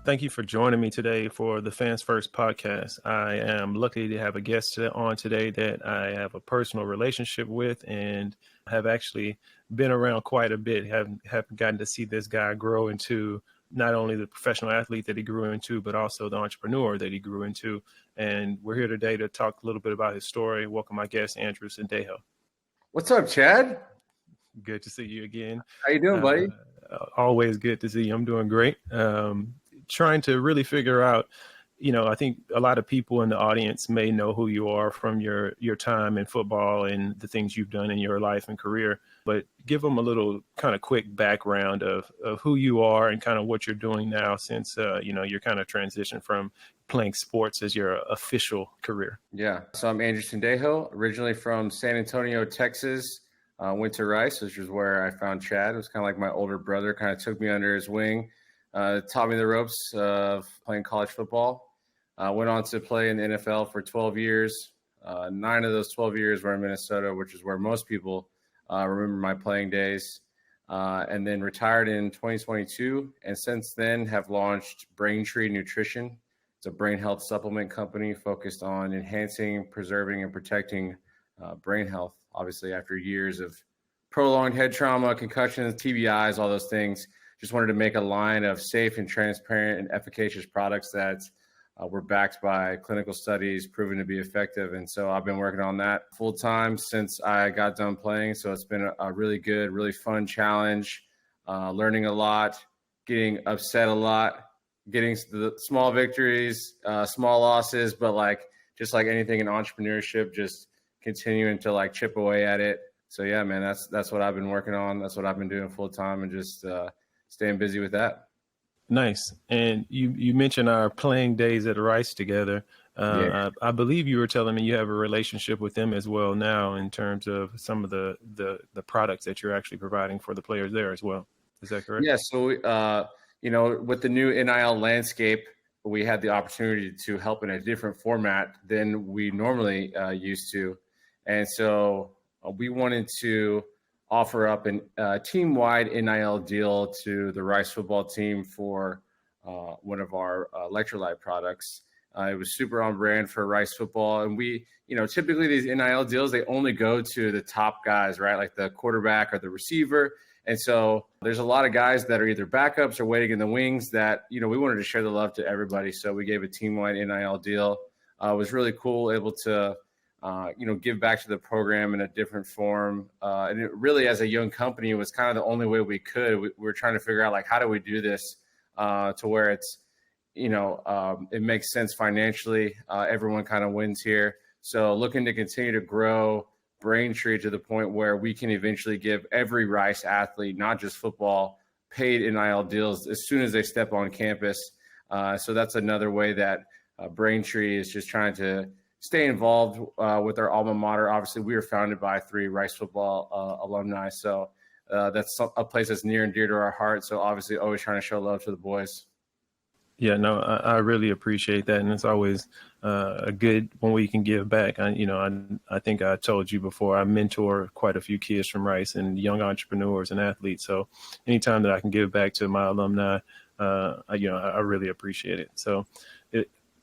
Thank you for joining me today for the Fans First podcast. I am lucky to have a guest on today that I have a personal relationship with and have actually been around quite a bit, have gotten to see this guy grow into not only the professional athlete that he grew into, but also the entrepreneur that he grew into. And we're here today to talk a little bit about his story. Welcome my guest, Andrew Sendejo. What's up, Chad? Good to see you again. How you doing, buddy? Always good to see you. I'm doing great. Trying to really figure out, I think a lot of people in the audience may know who you are from your time in football and the things you've done in your life and career, but give them a little kind of quick background of who you are and kind of what you're doing now since, you're kind of transitioned from playing sports as your official career. Yeah. So I'm Andrew Sendejo, originally from San Antonio, Texas. Went to Rice, which is where I found Chad. It was kind of like my older brother, kind of took me under his wing. Taught me the ropes of playing college football. Went on to play in the NFL for 12 years. 9 of those 12 years were in Minnesota, which is where most people remember my playing days. And then retired in 2022. And since then have launched Braintree Nutrition. It's a brain health supplement company focused on enhancing, preserving, and protecting brain health. Obviously, after years of prolonged head trauma, concussions, TBIs, all those things. Just wanted to make a line of safe and transparent and efficacious products that were backed by clinical studies, proven to be effective. And so I've been working on that full time since I got done playing. So it's been a really good, really fun challenge, learning a lot, getting upset a lot, getting the small victories, small losses, but just like anything in entrepreneurship, just continuing to chip away at it. So yeah, man, that's what I've been working on. That's what I've been doing full time and just staying busy with that. Nice. And you mentioned our playing days at Rice together. Yeah. I believe you were telling me you have a relationship with them as well now in terms of some of the products that you're actually providing for the players there as well. Is that correct? Yeah. So, with the new NIL landscape, we had the opportunity to help in a different format than we normally used to. And so we wanted to offer up a team-wide NIL deal to the Rice football team for one of our electrolyte products. It was super on brand for Rice football. And we, typically these NIL deals, they only go to the top guys, right? Like the quarterback or the receiver. And so there's a lot of guys that are either backups or waiting in the wings that, we wanted to share the love to everybody. So we gave a team-wide NIL deal. It was really cool, able to give back to the program in a different form. And it really, as a young company, it was kind of the only way we could. We were trying to figure out, how do we do this to where it's, it makes sense financially. Everyone kind of wins here. So looking to continue to grow Braintree to the point where we can eventually give every Rice athlete, not just football, paid NIL deals as soon as they step on campus. So that's another way that Braintree is just trying to stay involved with our alma mater. Obviously, we were founded by 3 Rice football alumni. So that's a place that's near and dear to our heart. So obviously always trying to show love to the boys. Yeah, no, I really appreciate that. And it's always a good when we can give back. I think I told you before, I mentor quite a few kids from Rice and young entrepreneurs and athletes. So anytime that I can give back to my alumni, I really appreciate it. So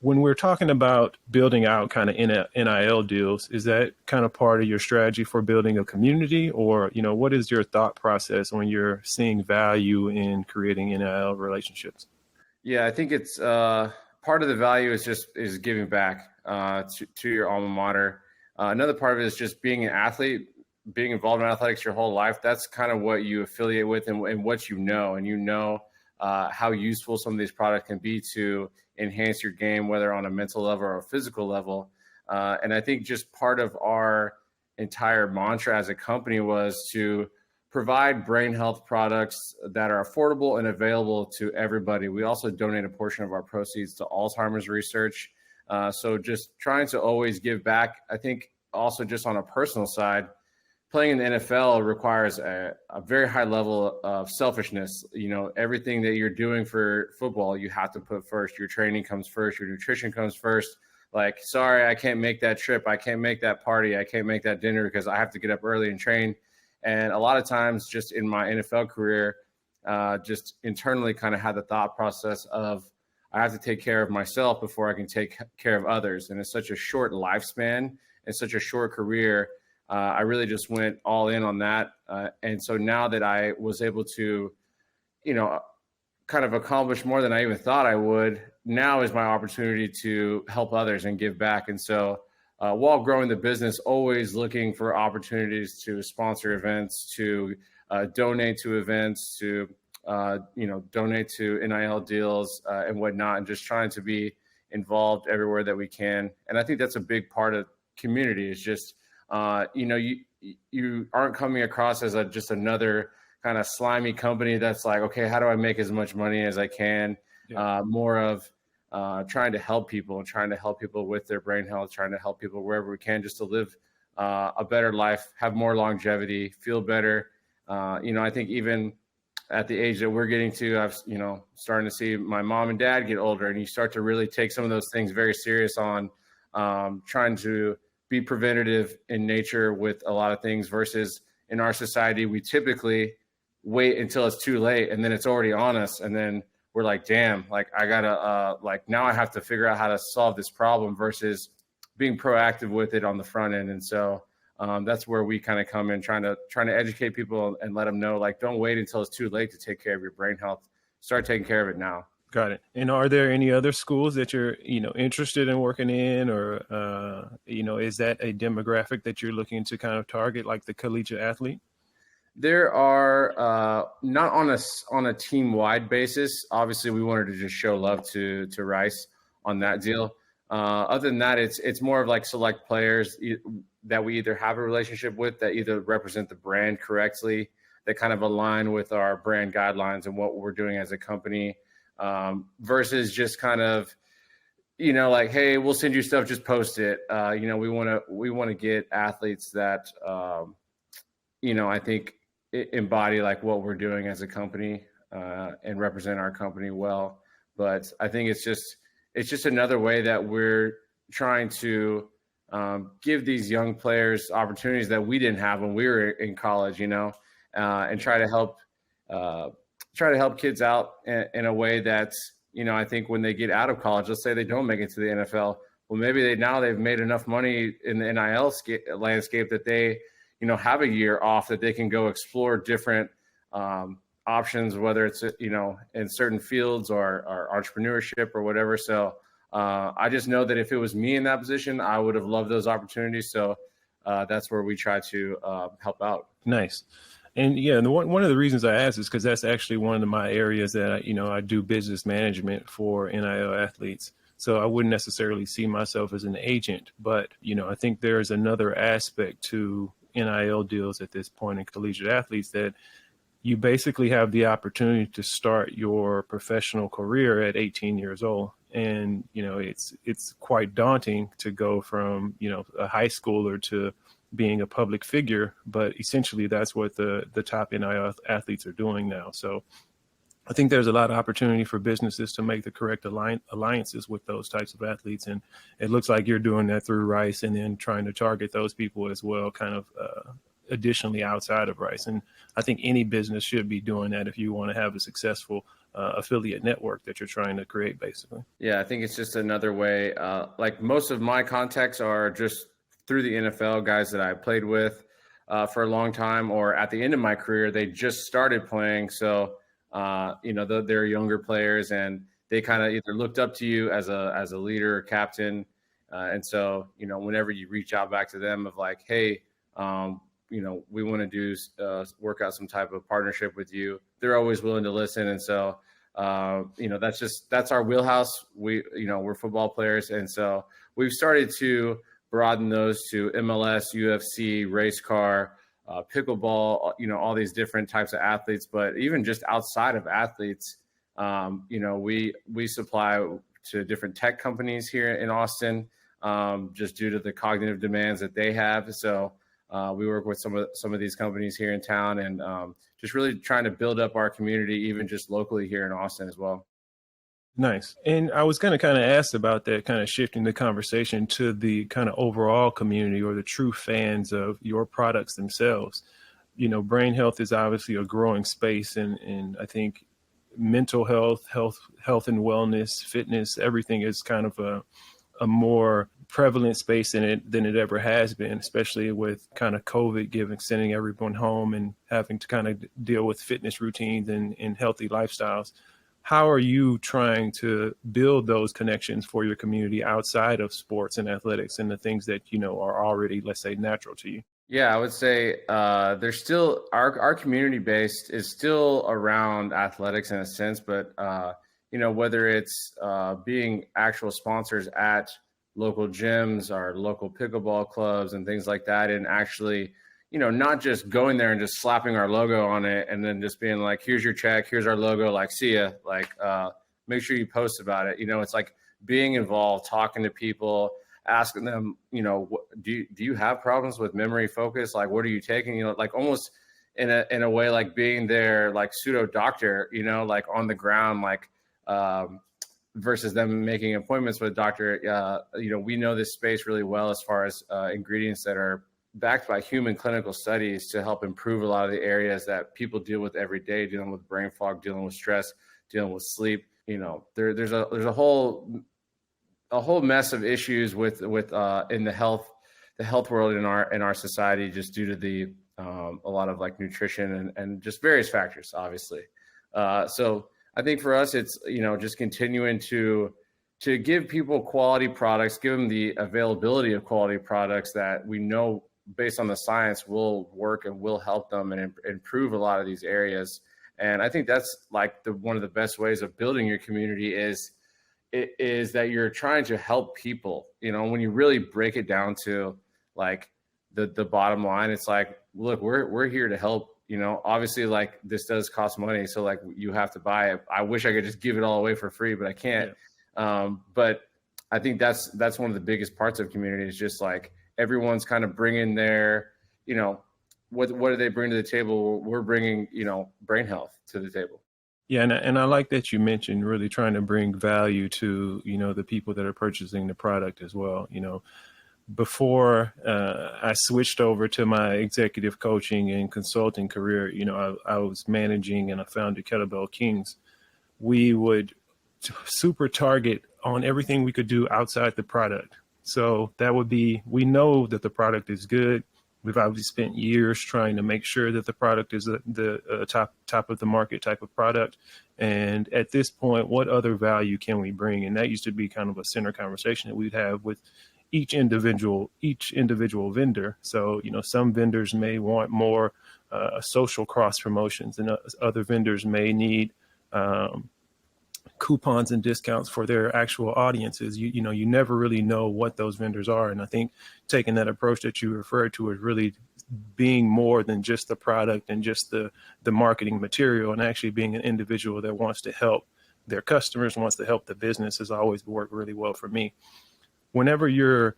when we're talking about building out kind of NIL deals, is that kind of part of your strategy for building a community, or, what is your thought process when you're seeing value in creating NIL relationships? Yeah, I think it's part of the value is giving back to your alma mater. Another part of it is just being an athlete, being involved in athletics your whole life. That's kind of what you affiliate with and what and how useful some of these products can be to enhance your game, whether on a mental level or a physical level. And I think just part of our entire mantra as a company was to provide brain health products that are affordable and available to everybody. We also donate a portion of our proceeds to Alzheimer's research. So just trying to always give back. I think also just on a personal side, playing in the NFL requires a very high level of selfishness. Everything that you're doing for football, you have to put first. Your training comes first. Your nutrition comes first. like, sorry, I can't make that trip. I can't make that party. I can't make that dinner because I have to get up early and train. And a lot of times just in my NFL career, just internally kind of had the thought process of I have to take care of myself before I can take care of others. And it's such a short lifespan and such a short career. I really just went all in on that. And so now that I was able to, kind of accomplish more than I even thought I would, now is my opportunity to help others and give back. And so while growing the business, always looking for opportunities to sponsor events, to donate to events, to donate to NIL deals and whatnot, and just trying to be involved everywhere that we can. And I think that's a big part of community is just, you aren't coming across as just another kind of slimy company that's like, okay, how do I make as much money as I can? Yeah. More of trying to help people and trying to help people with their brain health, trying to help people wherever we can just to live a better life, have more longevity, feel better. I think even at the age that we're getting to, I've, starting to see my mom and dad get older, and you start to really take some of those things very serious on trying to be preventative in nature with a lot of things versus in our society, we typically wait until it's too late and then it's already on us. And then we're like, damn, like I gotta, now I have to figure out how to solve this problem versus being proactive with it on the front end. And so that's where we kind of come in, trying to educate people and let them know, like, don't wait until it's too late to take care of your brain health. Start taking care of it now. Got it. And are there any other schools that you're, interested in working in, or, is that a demographic that you're looking to kind of target, like the collegiate athlete? There are not on a team wide basis. Obviously, we wanted to just show love to Rice on that deal. Other than that, it's more of like select players that we either have a relationship with that either represent the brand correctly, that kind of align with our brand guidelines and what we're doing as a company, versus just kind of, like, hey, we'll send you stuff, just post it. We want to get athletes that, I think embody like what we're doing as a company and represent our company well. But I think it's just another way that we're trying to give these young players opportunities that we didn't have when we were in college, and try to help kids out in a way that's, I think when they get out of college, let's say they don't make it to the NFL. Well, maybe they've made enough money in the NIL landscape that they, have a year off that they can go explore different options, whether it's, in certain fields or entrepreneurship or whatever. So I just know that if it was me in that position, I would have loved those opportunities. So that's where we try to help out. Nice. And yeah, one of the reasons I asked is because that's actually one of my areas that I do business management for NIL athletes. So I wouldn't necessarily see myself as an agent, but I think there's another aspect to NIL deals at this point in collegiate athletes that you basically have the opportunity to start your professional career at 18 years old. And, it's quite daunting to go from, a high schooler to being a public figure, but essentially that's what the top NIL athletes are doing now. So I think there's a lot of opportunity for businesses to make the correct alliances with those types of athletes. And it looks like you're doing that through Rice and then trying to target those people as well, kind of additionally outside of Rice. And I think any business should be doing that if you want to have a successful affiliate network that you're trying to create, basically. Yeah, I think it's just another way. Like most of my contacts are just through the NFL, guys that I played with for a long time, or at the end of my career, they just started playing. So, they're younger players and they kind of either looked up to you as a leader or captain. And so, whenever you reach out back to them of like, hey, we want to do work out some type of partnership with you, they're always willing to listen. And so, that's our wheelhouse. We're football players. And so we've started to broaden those to MLS, UFC, race car, pickleball, all these different types of athletes. But even just outside of athletes, we supply to different tech companies here in Austin, just due to the cognitive demands that they have. So we work with some of these companies here in town, and just really trying to build up our community, even just locally here in Austin as well. Nice. And I was going to kind of ask about that, kind of shifting the conversation to the kind of overall community or the true fans of your products themselves. You know, brain health is obviously a growing space, and I think mental health and wellness, fitness, everything is kind of a more prevalent space in it than it ever has been, especially with kind of COVID sending everyone home and having to kind of deal with fitness routines and healthy lifestyles. How are you trying to build those connections for your community outside of sports and athletics and the things that, you know, are already, let's say, natural to you? Yeah, I would say there's still our community based is still around athletics in a sense, but whether it's being actual sponsors at local gyms or local pickleball clubs and things like that, and actually, not just going there and just slapping our logo on it and then just being like, here's your check, here's our logo, like, see ya, like, make sure you post about it. It's like being involved, talking to people, asking them, do you have problems with memory focus? Like, what are you taking? Like almost in a way, like being their like pseudo doctor, like on the ground, like versus them making appointments with a doctor. We know this space really well as far as ingredients that are backed by human clinical studies to help improve a lot of the areas that people deal with every day, dealing with brain fog, dealing with stress, dealing with sleep. There's a whole mess of issues with in the health world in our society, just due to the a lot of like nutrition and just various factors, obviously. So I think for us, it's just continuing to give people quality products, give them the availability of quality products that we know based on the science will work and will help them and improve a lot of these areas. And I think that's like one of the best ways of building your community is that you're trying to help people. When you really break it down to like the bottom line, it's like, look, we're here to help. Obviously, like, this does cost money, so like you have to buy it. I wish I could just give it all away for free, but I can't. Yeah. But I think that's one of the biggest parts of community is just like everyone's kind of bringing their, what do they bring to the table? We're bringing, brain health to the table. Yeah, and I like that you mentioned really trying to bring value to, the people that are purchasing the product as well. Before I switched over to my executive coaching and consulting career, I was managing and I founded Kettlebell Kings. We would super target on everything we could do outside the product. So that would be, we know that the product is good. We've obviously spent years trying to make sure that the product is the top of the market type of product. And at this point, what other value can we bring? And that used to be kind of a center conversation that we'd have with each individual vendor. So, some vendors may want more social cross promotions, and other vendors may need coupons and discounts for their actual audiences. You never really know what those vendors are. And I think taking that approach that you referred to is really being more than just the product and just the marketing material, and actually being an individual that wants to help their customers, wants to help the business, has always worked really well for me. Whenever you're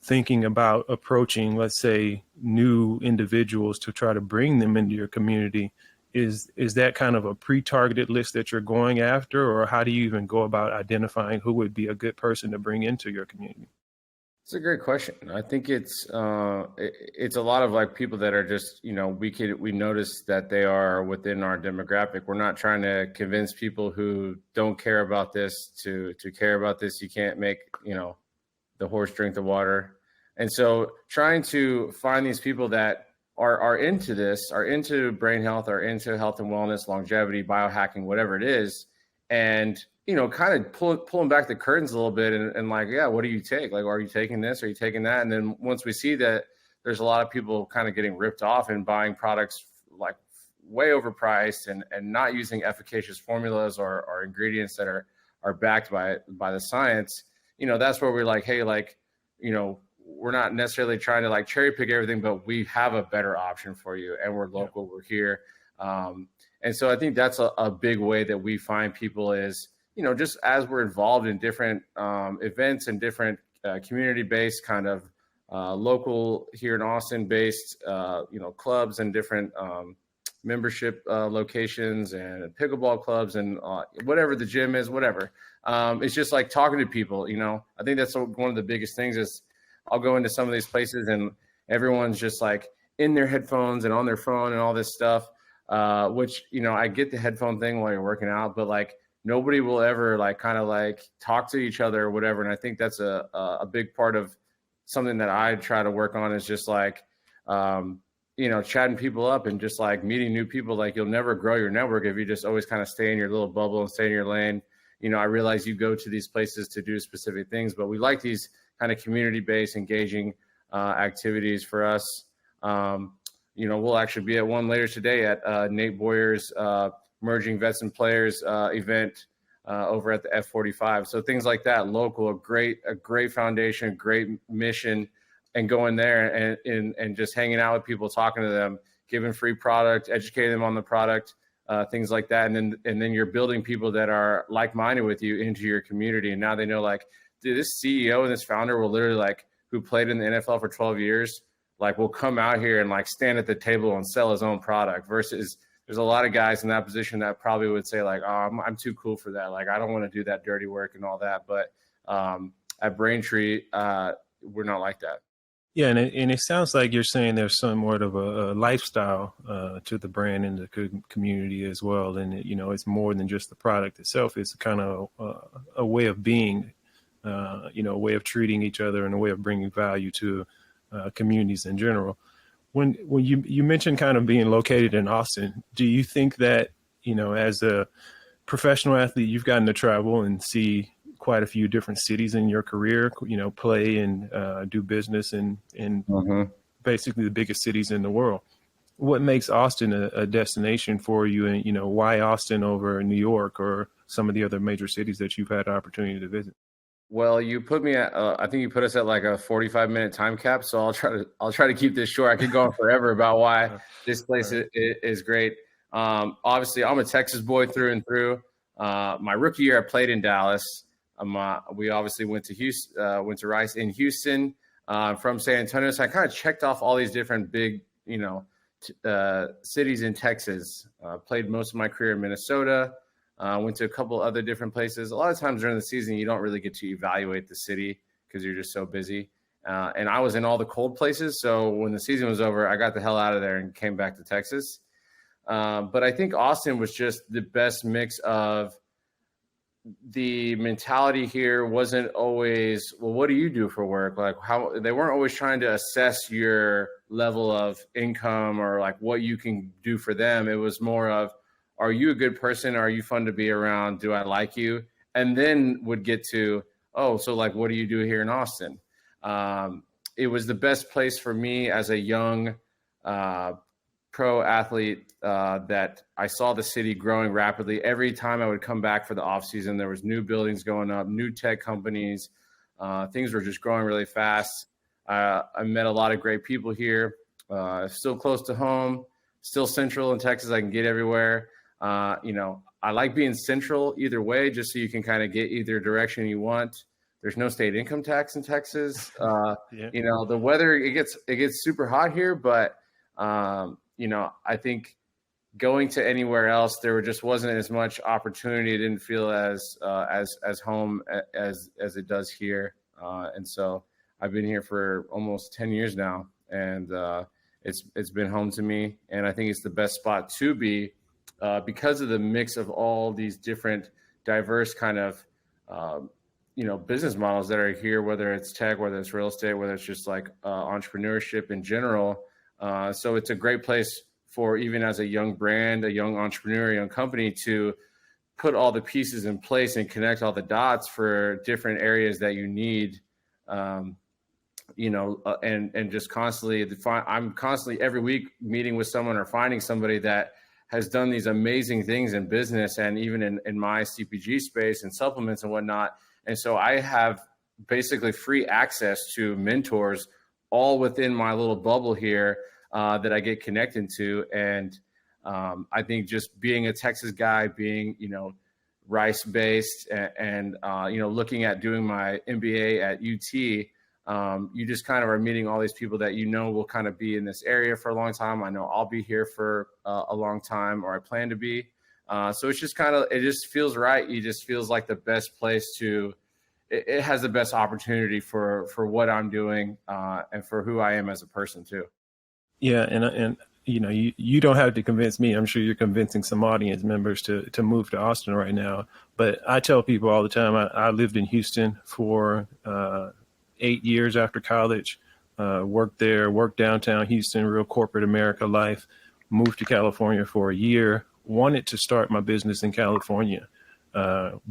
thinking about approaching, let's say, new individuals to try to bring them into your community, is that kind of a pre-targeted list that you're going after, or how do you even go about identifying who would be a good person to bring into your community? It's a great question. I think it's a lot of like people that are just, we notice that they are within our demographic. We're not trying to convince people who don't care about this to care about this. You can't make, the horse drink the water. And so trying to find these people that are into this, are into brain health, are into health and wellness, longevity, biohacking, whatever it is. And, kind of pulling back the curtains a little bit and like, yeah, what do you take? Like, are you taking this? Are you taking that? And then once we see that there's a lot of people kind of getting ripped off and buying products like way overpriced and not using efficacious formulas or ingredients that are backed by the science, that's where we're like, hey, like, we're not necessarily trying to like cherry pick everything, but we have a better option for you, and we're local, we're here. And so I think that's a big way that we find people is, just as we're involved in different events and different community-based kind of local here in Austin based, clubs and different membership locations and pickleball clubs and whatever the gym is, whatever. It's just like talking to people, you know. I think that's one of the biggest things is I'll go into some of these places and everyone's just like in their headphones and on their phone and all this stuff, which, you know, I get the headphone thing while you're working out, but like nobody will ever like kind of like talk to each other or whatever. And I think that's a big part of something that I try to work on is just like, you know, chatting people up and just like meeting new people. Like you'll never grow your network if you just always kind of stay in your little bubble and stay in your lane. You know, I realize you go to these places to do specific things, but we like these kind of community-based, engaging activities for us. You know, we'll actually be at one later today at Nate Boyer's Merging Vets and Players event over at the F45. So things like that, local, a great foundation, great mission, and going there and just hanging out with people, talking to them, giving free product, educating them on the product, things like that. And then you're building people that are like-minded with you into your community. And now they know like, dude, this CEO and this founder will literally like, who played in the NFL for 12 years, like will come out here and like stand at the table and sell his own product versus there's a lot of guys in that position that probably would say like, oh, I'm too cool for that. Like, I don't want to do that dirty work and all that. But at Braintree, we're not like that. Yeah, and it sounds like you're saying there's somewhat of a lifestyle to the brand and the community as well. And, you know, it's more than just the product itself. It's kind of a way of being, you know, a way of treating each other and a way of bringing value to communities in general. When you mentioned kind of being located in Austin, do you think that, you know, as a professional athlete, you've gotten to travel and see quite a few different cities in your career, you know, play and do business in basically the biggest cities in the world. What makes Austin a destination for you? And, you know, why Austin over New York or some of the other major cities that you've had the opportunity to visit? Well, you put me at, I think you put us at like a 45-minute time cap. So I'll try to keep this short. I could go on forever about why this place is great. Obviously I'm a Texas boy through and through. My rookie year, I played in Dallas. We obviously went to Houston, went to Rice in Houston, from San Antonio. So I kind of checked off all these different big, you know, cities in Texas. Played most of my career in Minnesota. Went to a couple other different places. A lot of times during the season, you don't really get to evaluate the city because you're just so busy. And I was in all the cold places. So when the season was over, I got the hell out of there and came back to Texas. But I think Austin was just the best mix of the mentality here wasn't always, well, what do you do for work? Like how they weren't always trying to assess your level of income or like what you can do for them. It was more of, are you a good person? Are you fun to be around? Do I like you? And then would get to, oh, so like, what do you do here in Austin? It was the best place for me as a young pro athlete that I saw the city growing rapidly. Every time I would come back for the off season, there was new buildings going up, new tech companies. Things were just growing really fast. I met a lot of great people here. Still close to home, still central in Texas. I can get everywhere. You know, I like being central either way, just so you can kind of get either direction you want. There's no state income tax in Texas. You know, the weather, it gets super hot here, but you know, I think going to anywhere else, there just wasn't as much opportunity. It didn't feel as home as it does here. And so I've been here for almost 10 years now, and it's been home to me. And I think it's the best spot to be because of the mix of all these different diverse kind of, you know, business models that are here, whether it's tech, whether it's real estate, whether it's just like entrepreneurship in general. So it's a great place for even as a young brand, a young entrepreneur, a young company to put all the pieces in place and connect all the dots for different areas that you need, you know, and just constantly, I'm constantly every week meeting with someone or finding somebody that has done these amazing things in business and even in my CPG space and supplements and whatnot. And so I have basically free access to mentors all within my little bubble here that I get connected to. And I think just being a Texas guy, being, you know, Rice based and you know, looking at doing my MBA at UT, you just kind of are meeting all these people that will kind of be in this area for a long time. I know I'll be here for a long time, or I plan to be. So it's just it just feels right. It just feels like the best place it has the best opportunity for what I'm doing and for who I am as a person too. Yeah, and you don't have to convince me. I'm sure you're convincing some audience members to move to Austin right now. But I tell people all the time, I lived in Houston for 8 years after college, worked there, worked downtown Houston, real corporate America life, moved to California for a year, wanted to start my business in California.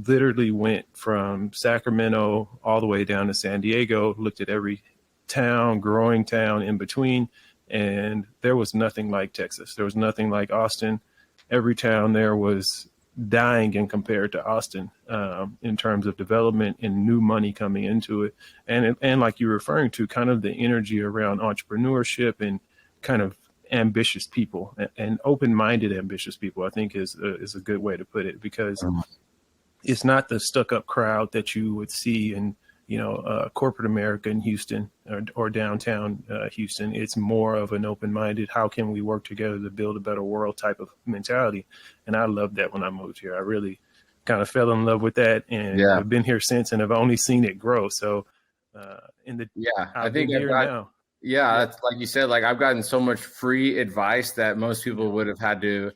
Literally went from Sacramento all the way down to San Diego, looked at every growing town in between, and there was nothing like Texas. There was nothing like Austin. Every town there was dying in compared to Austin in terms of development and new money coming into it. And like you're referring to, kind of the energy around entrepreneurship and kind of ambitious people and open-minded ambitious people, I think is a good way to put it, because it's not the stuck-up crowd that you would see in corporate America in Houston or downtown Houston. It's more of an open-minded, how can we work together to build a better world type of mentality. And I loved that when I moved here. I really kind of fell in love with that, and I've been here since, and I've only seen it grow. So I think it's like you said, like I've gotten so much free advice that most people would have had to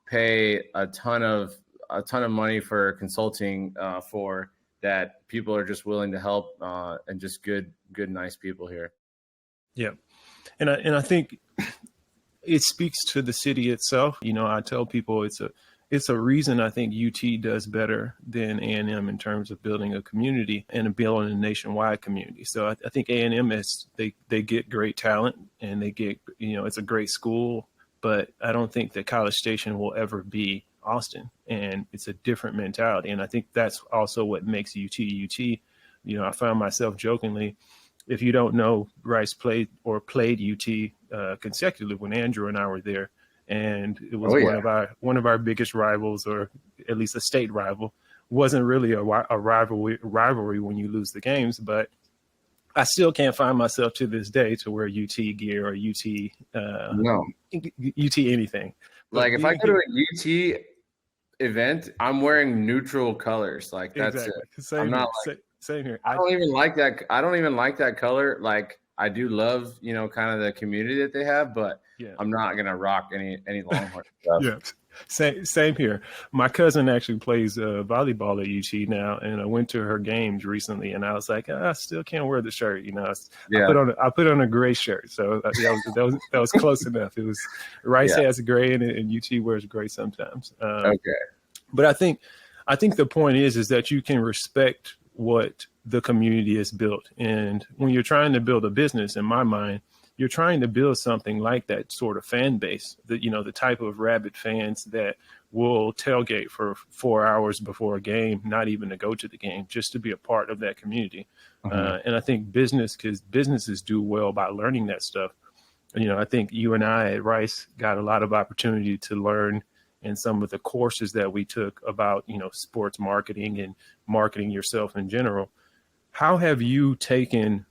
pay a ton of money for consulting for, that people are just willing to help and just good, nice people here. Yeah. And I think it speaks to the city itself. I tell people it's a reason I think UT does better than A&M in terms of building a community and building a nationwide community. So I think A&M they get great talent, and they get, it's a great school, but I don't think that College Station will ever be Austin, and it's a different mentality. And I think that's also what makes UT UT. I found myself jokingly, if you don't know, Rice played UT consecutively when Andrew and I were there, and it was one of our biggest rivals, or at least a state rival. Wasn't really a rivalry when you lose the games, but I still can't find myself to this day to wear UT gear or UT anything. Like if I go to a UT event, I'm wearing neutral colors. Like that's it. I'm not same here. I don't even like that. I don't even like that color. Like I do love, kind of the community that they have, but I'm not gonna rock any Longhorn stuff. Yeah, same here. My cousin actually plays volleyball at UT now, and I went to her games recently, and I was like, I still can't wear the shirt. I put on a gray shirt, so that was close enough. It was Rice has gray in it, and UT wears gray sometimes. But I think the point is that you can respect what the community has built, and when you're trying to build a business, in my mind, you're trying to build something like that sort of fan base, the type of rabid fans that will tailgate for 4 hours before a game, not even to go to the game, just to be a part of that community. And I think businesses do well by learning that stuff. I think you and I at Rice got a lot of opportunity to learn in some of the courses that we took about, sports marketing and marketing yourself in general. How have you taken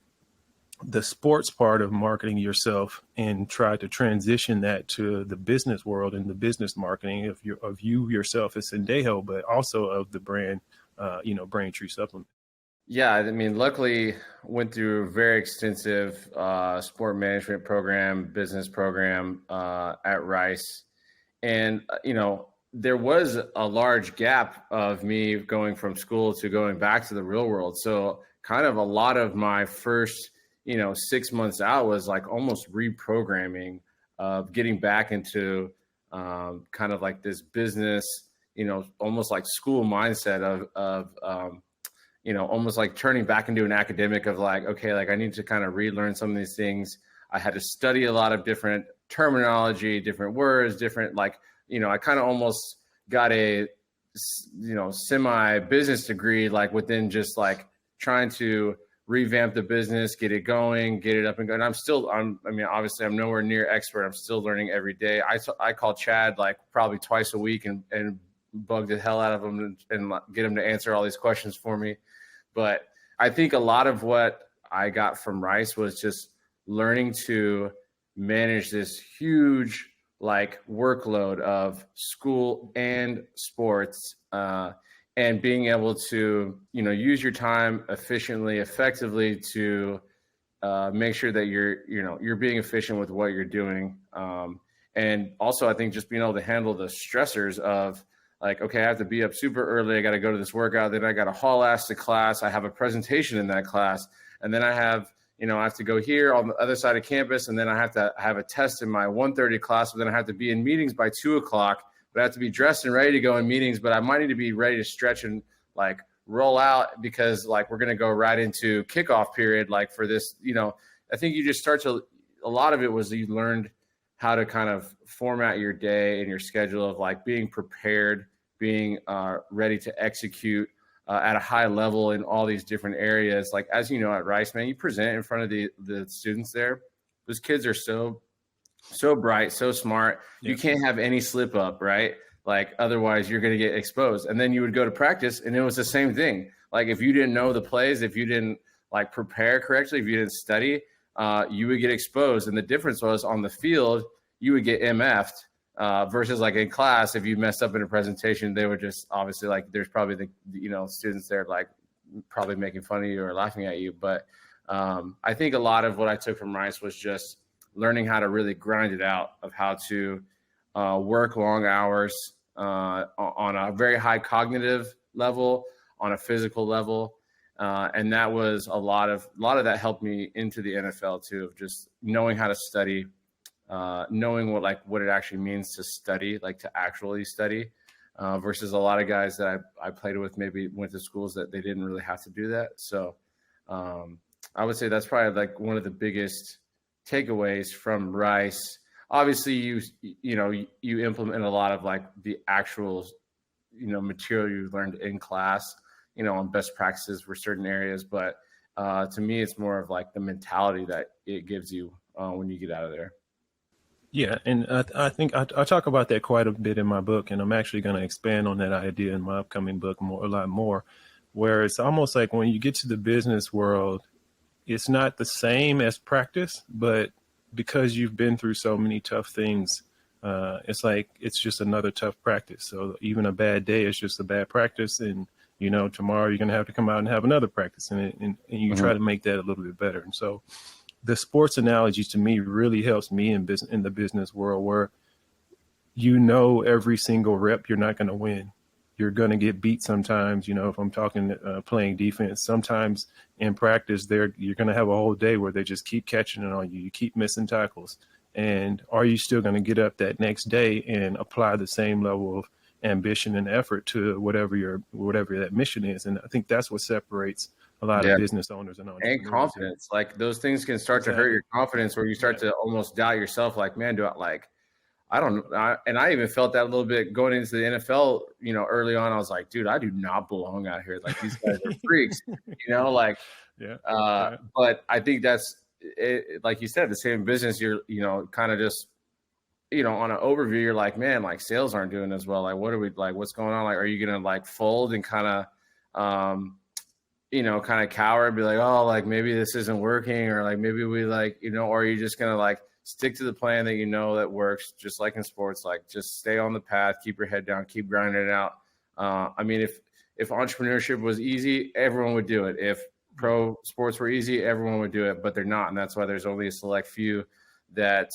the sports part of marketing yourself and try to transition that to the business world and the business marketing of you yourself as Sendejo, but also of the brand, Braintree Supplement? Yeah, I mean, luckily went through a very extensive sport management program, business program at Rice. And, there was a large gap of me going from school to going back to the real world. So kind of a lot of my first 6 months out was like almost reprogramming of getting back into kind of like this business, almost like school mindset of almost like turning back into an academic of like, okay, like I need to kind of relearn some of these things. I had to study a lot of different terminology, different words, different I kind of almost got a, semi business degree, like within just like trying to revamp the business, get it going, get it up and going. Obviously I'm nowhere near expert. I'm still learning every day. I call Chad like probably twice a week and bug the hell out of him and get him to answer all these questions for me. But I think a lot of what I got from Rice was just learning to manage this huge like workload of school and sports, and being able to, use your time efficiently, effectively to make sure that you're being efficient with what you're doing. And also, I think just being able to handle the stressors of like, okay, I have to be up super early. I got to go to this workout. Then I got to haul ass to class. I have a presentation in that class. And then I have to go here on the other side of campus. And then I have to have a test in my 1:30 class. But then I have to be in meetings by 2:00. But I have to be dressed and ready to go in meetings. But I might need to be ready to stretch and like roll out because like we're going to go right into kickoff period. Like for this, I think you just start to, a lot of it was you learned how to kind of format your day and your schedule of like being prepared, being ready to execute at a high level in all these different areas. Like, as you know, at Rice, man, you present in front of the students there. Those kids are so bright, so smart. Yeah. You can't have any slip up, right? Like, otherwise you're going to get exposed. And then you would go to practice and it was the same thing. Like, if you didn't know the plays, if you didn't like prepare correctly, if you didn't study, you would get exposed. And the difference was on the field, you would get MF'd versus like in class, if you messed up in a presentation, they were just obviously like, there's probably students there like probably making fun of you or laughing at you. But I think a lot of what I took from Rice was just learning how to really grind it out, of how to work long hours on a very high cognitive level, on a physical level. And that was a lot of that helped me into the NFL too, of just knowing how to study, knowing what it actually means to study, like to actually study, versus a lot of guys that I played with maybe went to schools that they didn't really have to do that. So I would say that's probably like one of the biggest takeaways from Rice. Obviously you implement a lot of like the actual, material you learned in class, on best practices for certain areas. But to me, it's more of like the mentality that it gives you when you get out of there. Yeah. And I think I talk about that quite a bit in my book, and I'm actually going to expand on that idea in my upcoming book a lot more, where it's almost like when you get to the business world, it's not the same as practice, but because you've been through so many tough things, it's like it's just another tough practice. So even a bad day is just a bad practice, and tomorrow you're going to have to come out and have another practice, and you try to make that a little bit better. And so the sports analogy to me really helps me in the business world, where every single rep you're not going to win. You're going to get beat sometimes. If I'm talking playing defense, sometimes in practice you're going to have a whole day where they just keep catching it on you. You keep missing tackles. And are you still going to get up that next day and apply the same level of ambition and effort to whatever that mission is? And I think that's what separates a lot of business owners and entrepreneurs. And confidence. Like, those things can start to hurt your confidence, where you start to almost doubt yourself. Like, man, and I even felt that a little bit going into the NFL, early on. I was like, dude, I do not belong out here. Like, these guys are freaks, but I think that's it, like you said, the same business, you're, kind of just, on an overview, you're like, man, like sales aren't doing as well. Like, what's going on? Like, are you going to like fold and kind of, kind of cower and be like, oh, like maybe this isn't working, or like maybe we like, or are you just going to like stick to the plan that that works, just like in sports, like just stay on the path, keep your head down, keep grinding it out. I mean, if entrepreneurship was easy, everyone would do it. If pro sports were easy, everyone would do it, but they're not. And that's why there's only a select few that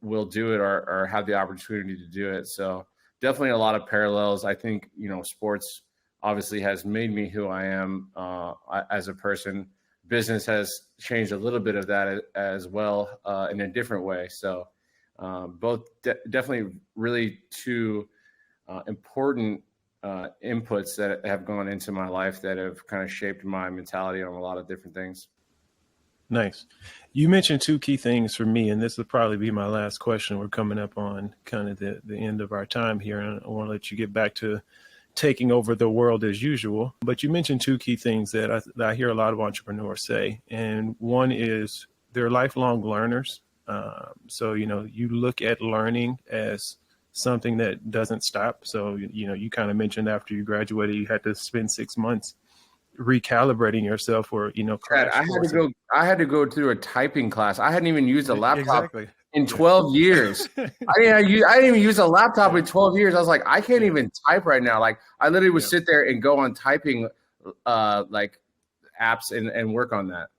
will do it or have the opportunity to do it. So definitely a lot of parallels. I think, sports obviously has made me who I am as a person. Business has changed a little bit of that as well, in a different way. So both definitely really two important inputs that have gone into my life that have kind of shaped my mentality on a lot of different things. Nice. You mentioned two key things for me, and this will probably be my last question. We're coming up on kind of the end of our time here, and I want to let you get back to taking over the world as usual. But you mentioned two key things that I hear a lot of entrepreneurs say. And one is they're lifelong learners. So, you look at learning as something that doesn't stop. So, you kind of mentioned after you graduated, you had to spend 6 months recalibrating yourself or, Chad, crash coursing. I had to go through a typing class. I hadn't even used a laptop Exactly. in Yeah. 12 years. I didn't even use a laptop Yeah. in 12 years. I was like, I can't Yeah. even type right now. Like I literally would Yeah. sit there and go on typing like apps and work on that.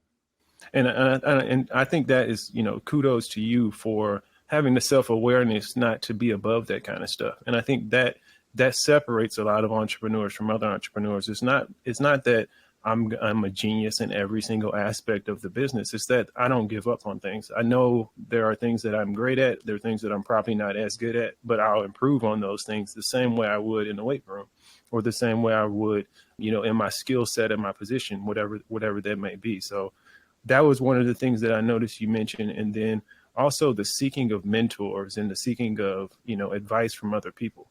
And I think that is, kudos to you for having the self-awareness not to be above that kind of stuff. And I think that separates a lot of entrepreneurs from other entrepreneurs. It's not that I'm a genius in every single aspect of the business. It's that I don't give up on things. I know there are things that I'm great at. There are things that I'm probably not as good at, but I'll improve on those things the same way I would in the weight room, or the same way I would, in my skill set and my position, whatever that may be. So that was one of the things that I noticed you mentioned. And then also the seeking of mentors and the seeking of, advice from other people.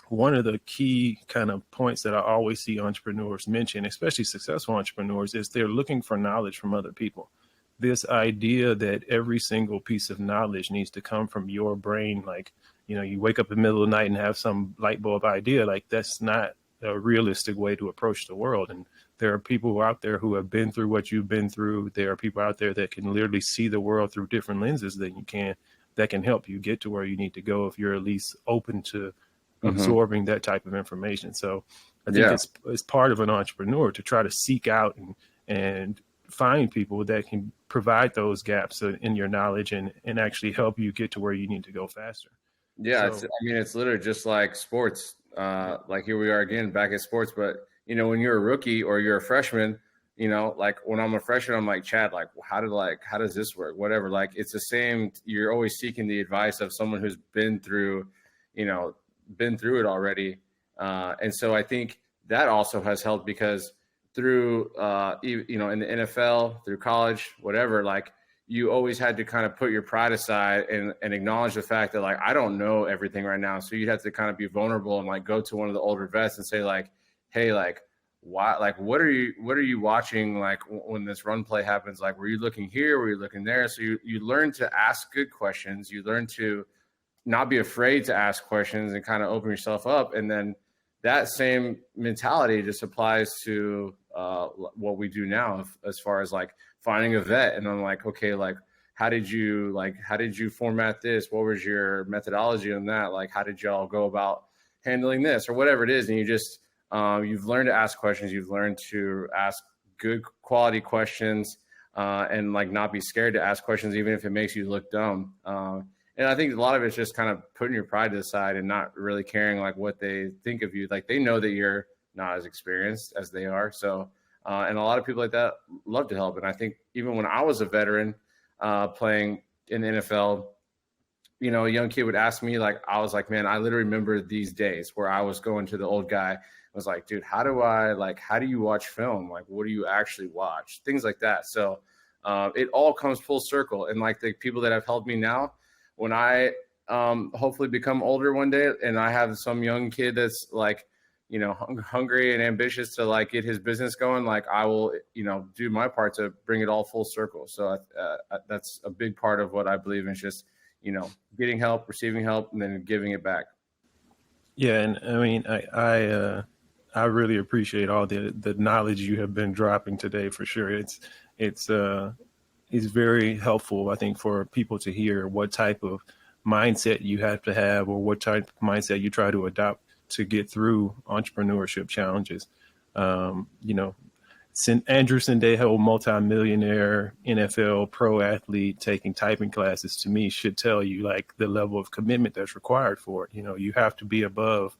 One of the key kind of points that I always see entrepreneurs mention, especially successful entrepreneurs, is they're looking for knowledge from other people. This idea that every single piece of knowledge needs to come from your brain, like, you wake up in the middle of the night and have some light bulb idea, like that's not a realistic way to approach the world. And there are people out there who have been through what you've been through. There are people out there that can literally see the world through different lenses than you can, that can help you get to where you need to go if you're at least open to absorbing that type of information. So I think it's part of an entrepreneur to try to seek out and find people that can provide those gaps in your knowledge and actually help you get to where you need to go faster. Yeah, it's literally just like sports. Like here we are again back at sports, but when you're a rookie or you're a freshman, like when I'm a freshman, I'm like, Chad, like how does this work? Whatever. Like it's the same. You're always seeking the advice of someone who's been through it already. And so I think that also has helped because through, in the NFL, through college, whatever, like you always had to kind of put your pride aside and acknowledge the fact that like, I don't know everything right now. So you'd have to kind of be vulnerable and like go to one of the older vets and say like, hey, like, why, like, what are you watching? Like when this run play happens, like, were you looking here? Were you looking there? So you learn to ask good questions. You learn to not be afraid to ask questions and kind of open yourself up. And then that same mentality just applies to what we do now as far as like finding a vet. And I'm like, okay, like, how did you format this? What was your methodology on that? Like, how did y'all go about handling this or whatever it is? And you just, you've learned to ask questions. You've learned to ask good quality questions and like not be scared to ask questions, even if it makes you look dumb. And I think a lot of it's just kind of putting your pride to the side and not really caring like what they think of you. Like they know that you're not as experienced as they are. So, and a lot of people like that love to help. And I think even when I was a veteran playing in the NFL, a young kid would ask me, like, I was like, man, I literally remember these days where I was going to the old guy. I was like, dude, how do you watch film? Like, what do you actually watch? Things like that. So it all comes full circle. And like the people that have helped me now, when I hopefully become older one day and I have some young kid that's like, hungry and ambitious to like get his business going, like I will, do my part to bring it all full circle. So that's a big part of what I believe in, is just, getting help, receiving help, and then giving it back. Yeah. And I mean, I really appreciate all the knowledge you have been dropping today for sure. It's very helpful, I think, for people to hear what type of mindset you have to have or what type of mindset you try to adopt to get through entrepreneurship challenges. Andrew Sendejo, multimillionaire NFL pro athlete, taking typing classes, to me should tell you like the level of commitment that's required for it. You have to be above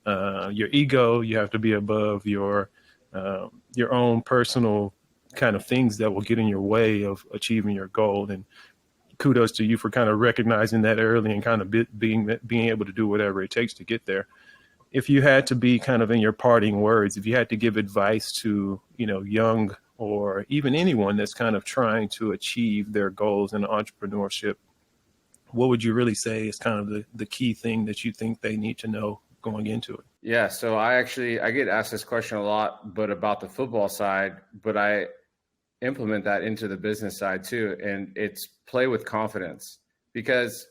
your ego. You have to be above your own personal kind of things that will get in your way of achieving your goal. And kudos to you for kind of recognizing that early and kind of being able to do whatever it takes to get there. If you had to be kind of in your parting words, if you had to give advice to, young or even anyone that's kind of trying to achieve their goals in entrepreneurship, what would you really say is kind of the key thing that you think they need to know going into it? Yeah. So I get asked this question a lot, but about the football side, but I implement that into the business side too. And it's play with confidence, because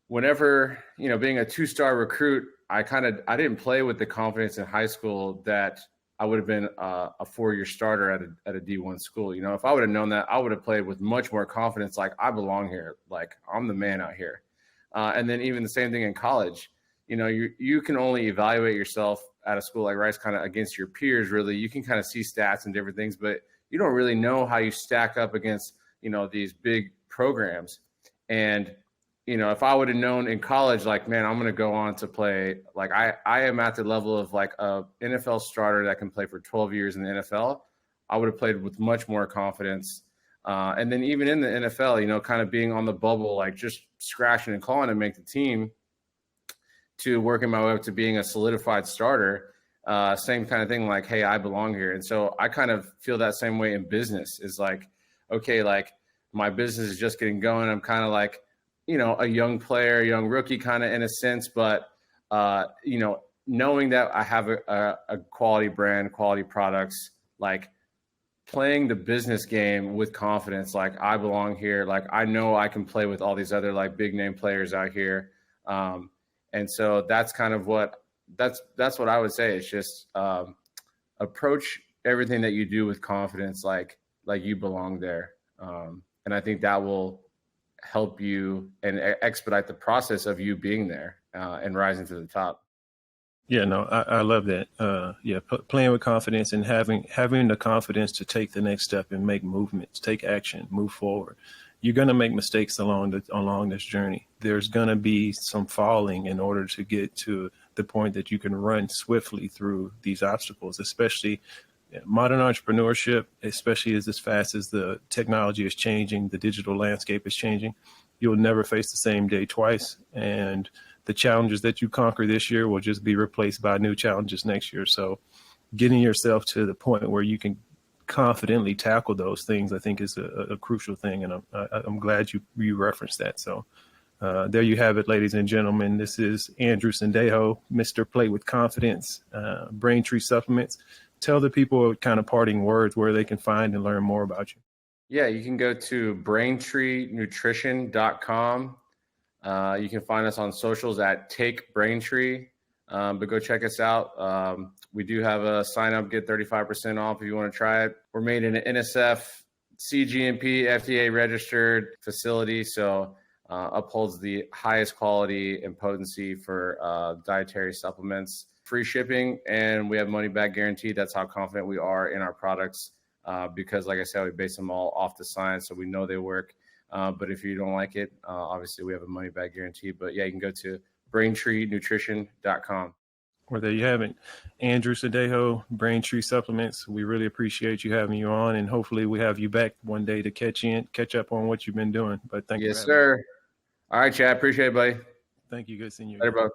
whenever, being a 2-star recruit, I didn't play with the confidence in high school that I would have been a 4-year starter at a D1 school. You know, if I would have known that, I would have played with much more confidence. Like, I belong here. Like, I'm the man out here. And then even the same thing in college. You know, you can only evaluate yourself at a school like Rice kind of against your peers. Really, you can kind of see stats and different things, but you don't really know how you stack up against, you know, these big programs. And you know, if I would have known in college, like, man, I'm going to go on to play, like, I am at the level of like a NFL starter that can play for 12 years in the NFL, I would have played with much more confidence. And then even in the NFL, you know, kind of being on the bubble, like just scratching and clawing to make the team, to working my way up to being a solidified starter, same kind of thing, like, hey, I belong here. And so I kind of feel that same way in business, is like, okay, like my business is just getting going. I'm kind of like, you know, a young player, young rookie kind of in a sense, but, you know, knowing that I have a quality brand, quality products, like playing the business game with confidence, like I belong here. Like, I know I can play with all these other like big name players out here. And so that's kind of that's what I would say. It's just approach everything that you do with confidence, like you belong there. And I think that will help you and expedite the process of you being there and rising to the top. Yeah, no, I love that. Playing with confidence and having the confidence to take the next step and make movements, take action, move forward. You're going to make mistakes along this journey. There's going to be some falling in order to get to the point that you can run swiftly through these obstacles, especially modern entrepreneurship, especially as fast as the technology is changing, the digital landscape is changing. You'll never face the same day twice. And the challenges that you conquer this year will just be replaced by new challenges next year. So getting yourself to the point where you can confidently tackle those things, I think, is a crucial thing. And I'm glad you referenced that. So there you have it, ladies and gentlemen. This is Andrew Sendejo, Mr. Play with Confidence, Braintree Supplements. Tell the people kind of parting words where they can find and learn more about you. Yeah, you can go to BraintreeNutrition.com. You can find us on socials at Take Braintree, but go check us out. We do have a sign up, get 35% off if you want to try it. We're made in an NSF, CGMP, FDA registered facility, so upholds the highest quality and potency for dietary supplements. Free shipping, and we have money back guarantee. That's how confident we are in our products, because like I said, we base them all off the science, so we know they work. But if you don't like it, obviously we have a money back guarantee. But yeah, you can go to BraintreenNutrition.com. Well, there you have it. Andrew Sendejo, Braintree Supplements. We really appreciate you having you on, and hopefully we have you back one day to catch up on what you've been doing. But thank you. Yes, sir. All right, Chad. Appreciate it, buddy. Thank you. Good seeing you. Later, bro.